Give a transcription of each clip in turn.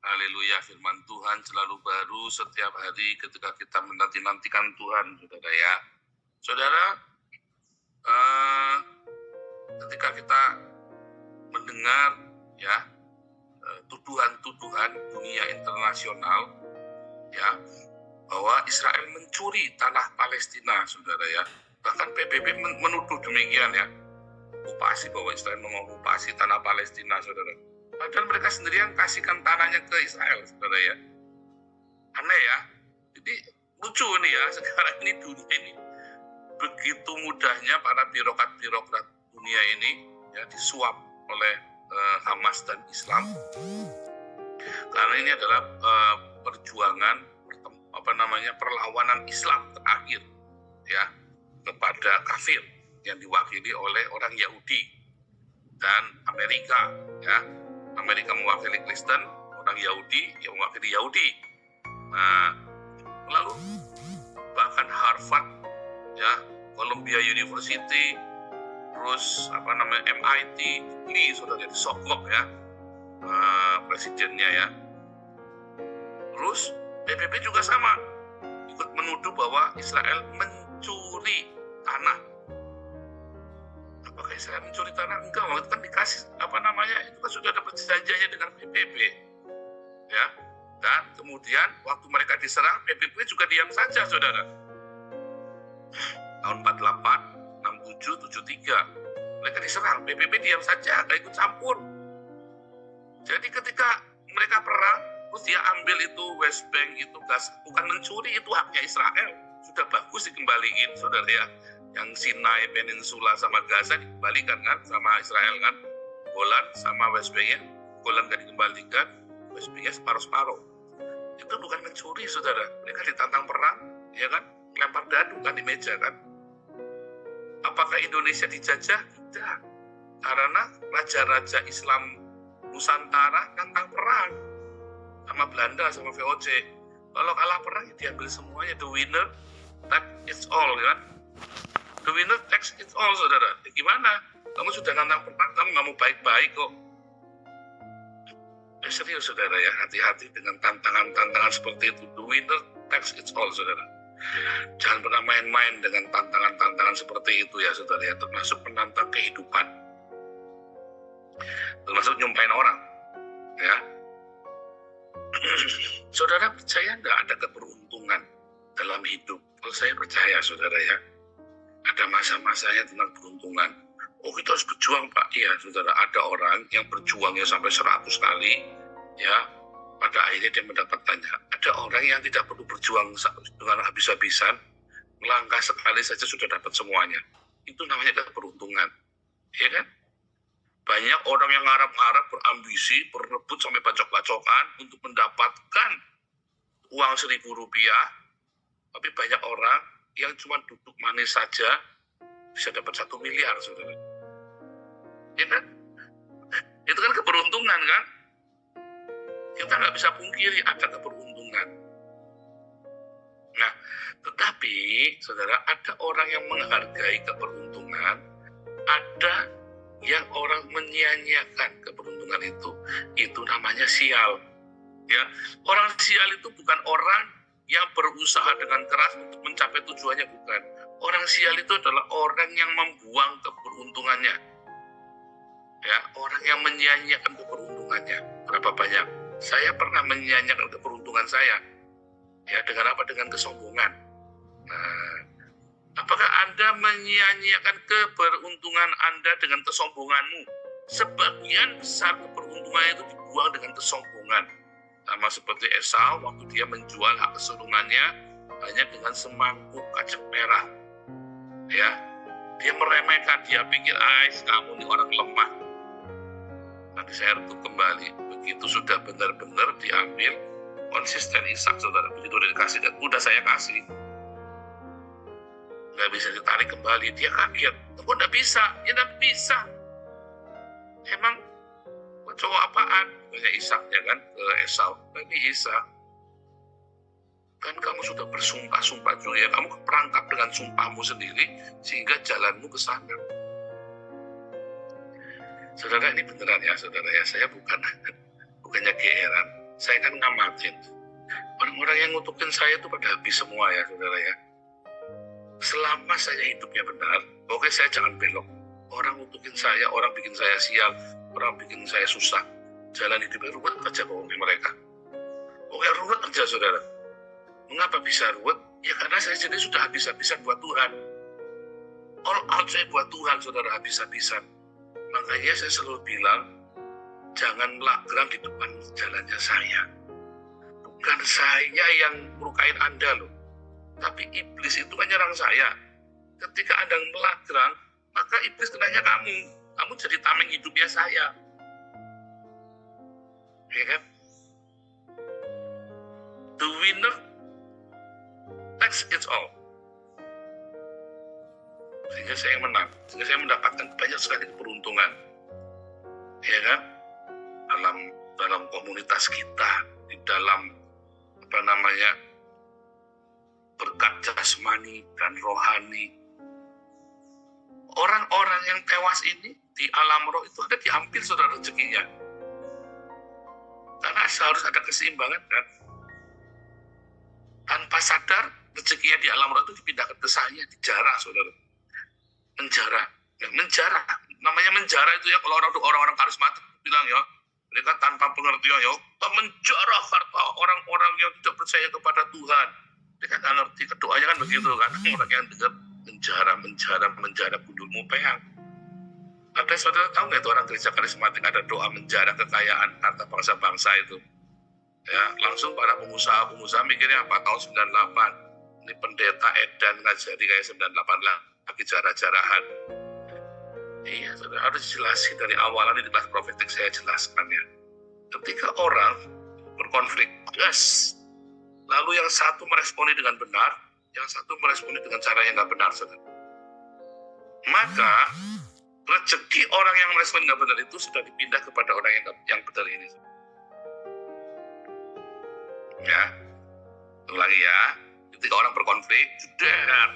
Haleluya, firman Tuhan selalu baru setiap hari ketika kita menanti-nantikan Tuhan, saudara ya. Saudara, ketika kita mendengar ya tuduhan-tuduhan dunia internasional ya bahwa Israel mencuri tanah Palestina, saudara ya. Bahkan PBB menuduh demikian ya, bahwa Israel mengokupasi tanah Palestina, saudara. Padahal mereka sendiri yang kasihkan tanahnya ke Israel, saudara ya. Aneh ya. Jadi lucu nih ya, sekarang ini dunia ini begitu mudahnya para birokrat-birokrat dunia ini ya disuap oleh Hamas dan Islam. Karena ini adalah perjuangan perlawanan Islam terakhir ya kepada kafir yang diwakili oleh orang Yahudi dan Amerika ya. Amerika mewakili Kristen, orang Yahudi yang mewakili Yahudi. Nah, lalu bahkan Harvard, ya, Columbia University, terus MIT, ini sudah jadi sokok ya, presidennya ya. Terus PBB juga sama, ikut menuduh bahwa Israel mencuri tanah. Apakah Israel mencuri tanah? Enggak, waktu kan dikasih itu kan sudah ada perjanjiannya dengan PBB ya. Dan kemudian waktu mereka diserang, PBB juga diam saja, saudara. Tahun 48, 67, 73 mereka diserang, PBB diam saja, gak ikut campur. Jadi ketika mereka perang, terus dia ambil itu West Bank, itu bukan mencuri, itu haknya Israel, sudah bagus dikembaliin, saudara ya. Yang Sinai Peninsula sama Gaza dikembalikan kan sama Israel kan, Golan sama West Bank-nya, Golan gak dikembalikan, West Bank-nya separuh-separuh. Itu bukan mencuri, saudara. Mereka ditantang perang, ya kan, lempar dadu kan di meja kan. Apakah Indonesia dijajah? Tidak, karena raja-raja Islam Nusantara tantang perang sama Belanda sama VOC. Kalau kalah perang ya diambil semuanya, the winner takes it all kan. The winner takes it all, saudara. Ya gimana? Kamu sudah nantang perang, kamu nggak mau baik-baik kok. Serius, saudara ya. Hati-hati dengan tantangan-tantangan seperti itu. The winner takes it all, saudara. Jangan pernah main-main dengan tantangan-tantangan seperti itu ya, saudara ya. Termasuk menantang kehidupan. Termasuk nyumpahin orang. Ya. Saudara percaya nggak ada keberuntungan dalam hidup? Kalau saya percaya, saudara ya. Ada masa-masanya tentang keberuntungan. Oh, kita harus berjuang, Pak. Iya, saudara, ada orang yang berjuangnya sampai 100 kali, ya, pada akhirnya dia mendapatkannya. Ada orang yang tidak perlu berjuang dengan habis-habisan, melangkah sekali saja sudah dapat semuanya. Itu namanya keberuntungan, ya kan? Banyak orang yang ngarap-ngarap, berambisi, berebut sampai bacok-bacokan untuk mendapatkan uang Rp1.000, tapi banyak orang yang cuma duduk manis saja bisa dapat 1 miliar, saudara. Ya kan? Itu kan keberuntungan kan? Kita nggak bisa pungkiri ada keberuntungan. Nah, tetapi, saudara, ada orang yang menghargai keberuntungan, ada yang orang menyia-nyiakan keberuntungan itu. Itu namanya sial. Ya, orang sial itu bukan orang yang berusaha dengan keras untuk mencapai tujuannya, bukan. Orang sial itu adalah orang yang membuang keberuntungannya. Ya, orang yang menyia-nyiakan keberuntungannya. Berapa banyak? Saya pernah menyia-nyiakan keberuntungan saya. Ya, dengan apa? Dengan kesombongan. Nah, apakah Anda menyia-nyiakan keberuntungan Anda dengan kesombonganmu? Sebagian besar keberuntungan itu dibuang dengan kesombongan. Sama seperti Esau waktu dia menjual hak kesulungannya hanya dengan semangkuk kacang merah. Ya, dia meremehkan, dia pikir, kamu ini orang lemah. Nanti saya retuk kembali. Begitu sudah benar-benar diambil, konsisten Ishak, saudara. Begitu udah dikasih, dan udah saya kasih, nggak bisa ditarik kembali. Dia kaget. Kok nggak bisa? Ya nggak bisa. Emang cowok apaan? Tanya Ishak, ya kan, ke Esau. Tapi Ishak, kan kamu sudah bersumpah-sumpah juga ya, kamu perangkap dengan sumpahmu sendiri sehingga jalanmu ke sana. Saudara, ini beneran ya, saudara ya, saya bukannya geeran. saya kan ngamatin. Orang-orang yang ngutukin saya itu pada habis semua ya saudara ya. Selama saya hidupnya benar, oke saya jangan belok. Orang ngutukin saya, orang bikin saya sial, orang bikin saya susah. Jalan hidupnya ruwet aja bohongin mereka. Oke ruwet aja saudara. Mengapa bisa ruwet? Ya karena saya sendiri sudah habis-habisan buat Tuhan. All out saya buat Tuhan saudara, habis-habisan. Makanya saya selalu bilang, jangan melagrang di depan jalannya saya. Bukan saya yang melukain Anda loh. Tapi iblis itu menyerang saya. Ketika Anda melagrang, maka iblis kenanya kamu. Kamu jadi tameng hidupnya saya. Ya kan? The winner takes it all. Sehingga saya yang menang. Sehingga saya mendapatkan banyak sekali keberuntungan. Ya kan? Dalam komunitas kita, di dalam berkat jasmani dan rohani. Orang-orang yang tewas ini di alam roh itu ada diambil saudara rezekinya. Karena harus ada keseimbangan kan. Tanpa sadar rezekinya di alam roh itu dipindahkan ke saya, dijarah saudara. Menjarah. Ya, menjarah. Namanya menjarah itu ya kalau orang-orang karismatik bilang ya, mereka tanpa pengertian ya, menjarah harta orang-orang yang tidak percaya kepada Tuhan. Mereka nggak ngerti, doanya kan begitu kan. Orang yang dengar menjarah gundulmu peang. Ada saudara tahu nggak itu orang gereja karismatik ada doa menjarah kekayaan harta bangsa-bangsa itu? Ya, langsung para pengusaha mikirnya apa tahun 98. Ini pendeta edan ngajari kayak 98 lah, lagi jarah-jarahan. Iya, saudara harus jelasin dari awal, nanti di kelas profetik saya jelaskan ya. Ketika orang berkonflik, yes, lalu yang satu meresponi dengan benar, yang satu meresponi dengan cara yang nggak benar, saudara. Maka rezeki orang yang meresponi nggak benar itu sudah dipindah kepada orang yang benar ini. Ya, ulangi ya. Ketika orang berkonflik, jedar.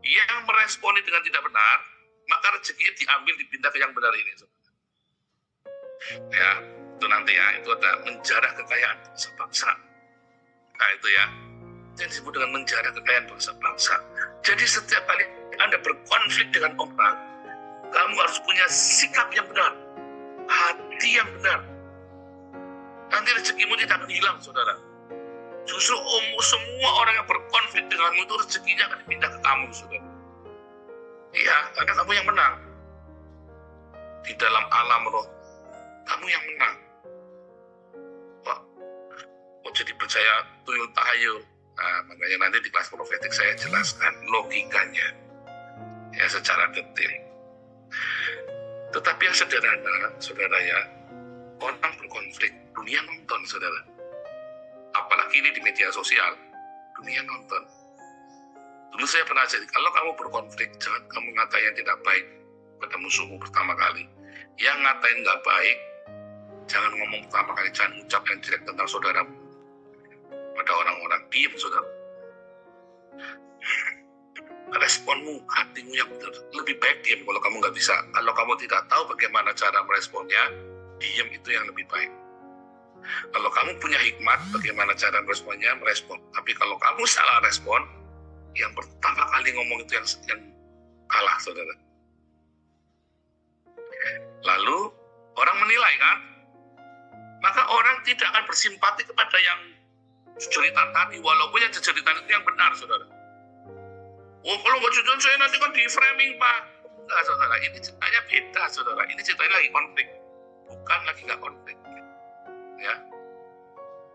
Yang meresponi dengan tidak benar, maka rezekinya diambil dipindah ke yang benar ini. Ya, itu nanti ya, itu ada menjarah kekayaan bangsa-bangsa. Nah itu ya, yang disebut dengan menjarah kekayaan bangsa-bangsa. Jadi setiap kali Anda berkonflik dengan orang, kamu harus punya sikap yang benar, hati yang benar. Nanti rezekimu tidak akan hilang, saudara. Justru semua orang yang berkonflik denganmu itu rezekinya akan dipindah ke kamu, saudara. Iya, karena kamu yang menang. Di dalam alam roh, kamu yang menang. Wah, mau jadi percaya tuyul tahayul. Nah, makanya nanti di kelas profetik saya jelaskan logikanya. Ya, secara detail. Tetapi yang sederhana, saudara ya, orang berkonflik, dunia nonton, saudara. Apalagi ini di media sosial, dunia nonton. Dulu saya pernah jadi, kalau kamu berkonflik, jangan kamu ngatain yang tidak baik pada musuhmu pertama kali. Yang ngatain nggak baik, jangan ngomong pertama kali, jangan ucap yang jelek tentang saudaramu. Pada orang-orang, diam saudara. Responmu, hatimu yang benar. Lebih baik diam kalau kamu nggak bisa. Kalau kamu tidak tahu bagaimana cara meresponnya, diam itu yang lebih baik. Kalau kamu punya hikmat, bagaimana cara meresponnya, merespon. Tapi kalau kamu salah respon, yang pertama kali ngomong itu yang kalah, saudara. Lalu orang menilai kan, maka orang tidak akan bersimpati kepada yang jejeritan tadi, walaupun yang jejeritan itu yang benar, saudara. Oh, kalau nggak jujur saya nanti kan di framing pak. Enggak, saudara, ini ceritanya beda, saudara. Ini ceritanya lagi konflik, bukan lagi nggak konflik. Ya,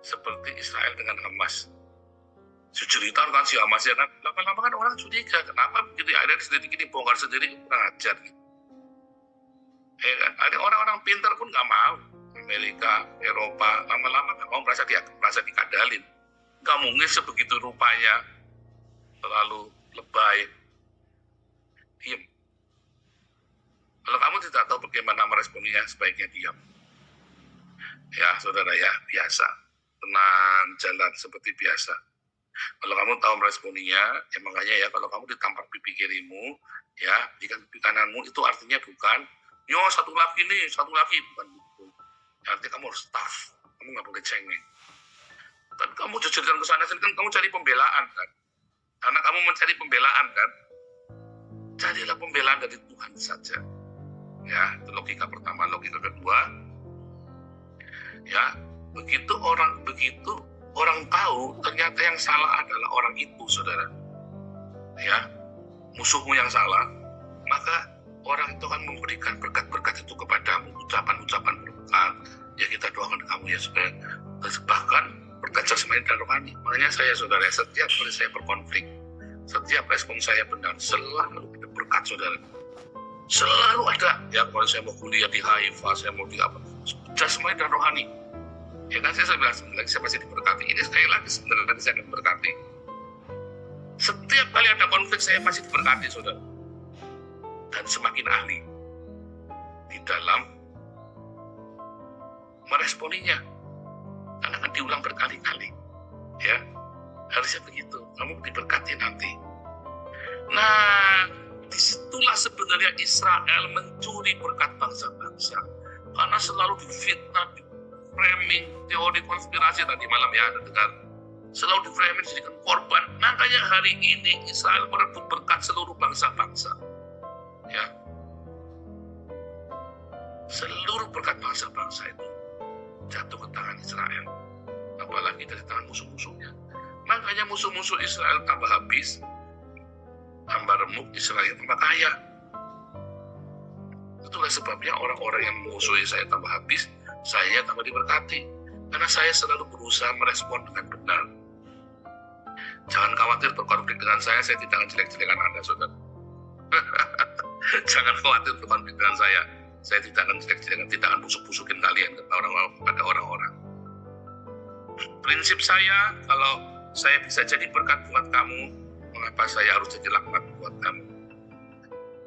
seperti Israel dengan Hamas. Jejeritan kan si Hamas ya kan, lama-lama kan orang curiga, kenapa begitu ya, ada sendiri ini bongkar sendiri, kurang ajar gitu. Ya kan, ada orang-orang pintar pun nggak mau. Amerika, Eropa, lama-lama nggak mau merasa dikadalin. Nggak mungkin sebegitu rupanya, terlalu lebay, diam. Kalau kamu tidak tahu bagaimana meresponinya, sebaiknya diam. Ya, saudara ya, biasa. Tenang, jalan seperti biasa. Kalau kamu tahu meresponinya, ya makanya ya, kalau kamu ditampar pipi kirimu, ya, di pipi kananmu, itu artinya bukan, yo satu lagi nih, bukan itu. Ya, artinya kamu harus tough, kamu kamu nggak boleh cengeng. Tapi kamu jujur dan kesana sini kan kamu cari pembelaan kan? Karena kamu mencari pembelaan kan? Carilah pembelaan dari Tuhan saja. Ya, itu logika pertama. Logika kedua, ya, begitu orang tahu ternyata yang salah adalah orang itu, saudara. Ya, musuhmu yang salah, maka orang itu akan memberikan berkat-berkat itu kepadamu, ucapan-ucapan berkat. Ya kita doakan kamu ya supaya bahkan berkat jasmani dan rohani. Makanya saya, saudara, setiap kali saya berkonflik, setiap respon saya benar, selalu ada berkat, saudara. Selalu ada. Ya kalau saya mau kuliah di Haifa, saya mau di apa, jasmani dan rohani. Ya kan saya bilang lagi saya pasti diberkati. Ini sekali lagi sebenarnya saya akan berkati. Setiap kali ada konflik saya masih diberkati, saudara. Dan semakin ahli di dalam meresponinya. Karena akan diulang berkali-kali. Ya, harusnya begitu. Kamu diberkati nanti. Nah, disitulah sebenarnya Israel mencuri berkat bangsa-bangsa. Karena selalu difitnah, di-framing, teori konspirasi tadi malam ya Anda dengar. Selalu di-framing dijadikan korban. Makanya hari ini Israel merebut berkat seluruh bangsa-bangsa. Ya, seluruh berkat bangsa-bangsa itu jatuh ke tangan Israel, apalagi dari tangan musuh-musuhnya. Makanya musuh-musuh Israel tambah habis, tambah remuk, Israel tambah kaya. Itulah sebabnya orang-orang yang musuhi saya tambah habis, saya tambah diberkati. Karena saya selalu berusaha merespon dengan benar. Jangan khawatir berkonflik dengan saya tidak akan jelek-jelekan Anda, saudara. Jangan khawatir berkonflik dengan saya tidak akan jelek-jelekan, tidak akan busuk-busukin kalian kepada orang-orang. Prinsip saya, kalau saya bisa jadi berkat buat kamu, mengapa saya harus jadi laknat buat kamu?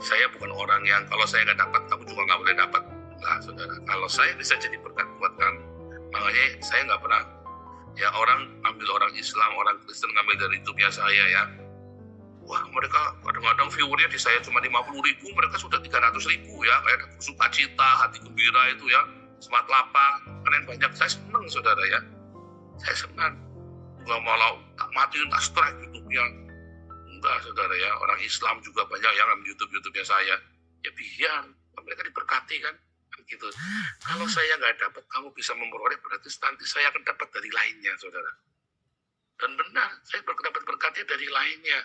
Saya bukan orang yang kalau saya nggak dapat, kamu juga nggak boleh dapat. Nah, saudara, kalau saya bisa jadi berkat buat kamu, makanya saya nggak pernah, ya orang ambil orang Islam, orang Kristen ngambil dari YouTube-nya saya ya. Wah, mereka kadang-kadang viewernya di saya cuma 50.000, mereka sudah 300.000 ya. Kayak sukacita, hati gembira itu ya, semangat lapang, kalian banyak. Saya senang, saudara ya. Saya senang. Nggak mau tak matiin, tak strike YouTube-nya. Enggak, saudara ya. Orang Islam juga banyak yang ambil YouTube-nya saya. Ya biar, mereka diberkati kan. Gitu. Kalau saya nggak dapat, kamu bisa memperoleh, berarti nanti saya akan dapat dari lainnya, saudara. Dan benar, saya dapat berkatnya dari lainnya.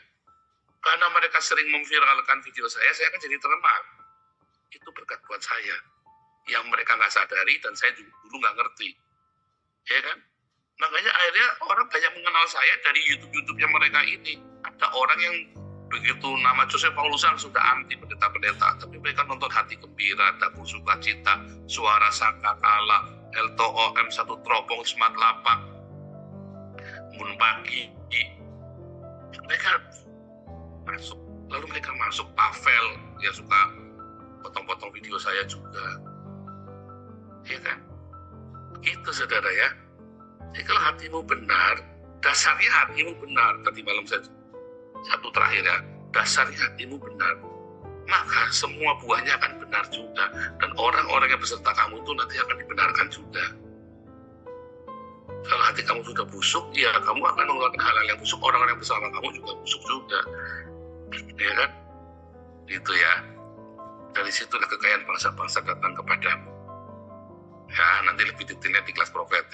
Karena mereka sering memviralkan video saya akan jadi terkenal. Itu berkat buat saya. Yang mereka nggak sadari dan saya dulu nggak ngerti. Ya kan? Makanya akhirnya orang banyak mengenal saya dari YouTube-nya mereka ini. Ada orang yang begitu nama Joseph Paulusan sudah anti pendeta-pendeta, tapi mereka nonton hati gembira, dapur sukacita, suara sangkakala, LTOM, satu teropong, semat lapak, mun pagi. Mereka masuk, lalu mereka masuk. Pavel dia suka potong-potong video saya juga, ya kan? Gitu, saudara ya. Jadi kalau hatimu benar, dasarnya hatimu benar. Tadi malam saya satu terakhir ya, dasarnya hatimu benar, maka semua buahnya akan benar juga, dan orang-orang yang beserta kamu itu nanti akan dibenarkan juga. Kalau hati kamu sudah busuk, ya kamu akan mengeluarkan hal-hal yang busuk, orang-orang yang bersama kamu juga busuk juga. Ya kan? Gitu ya. Dari situlah kekayaan bangsa-bangsa datang kepadamu. Ya, nanti lebih detailnya di kelas profet.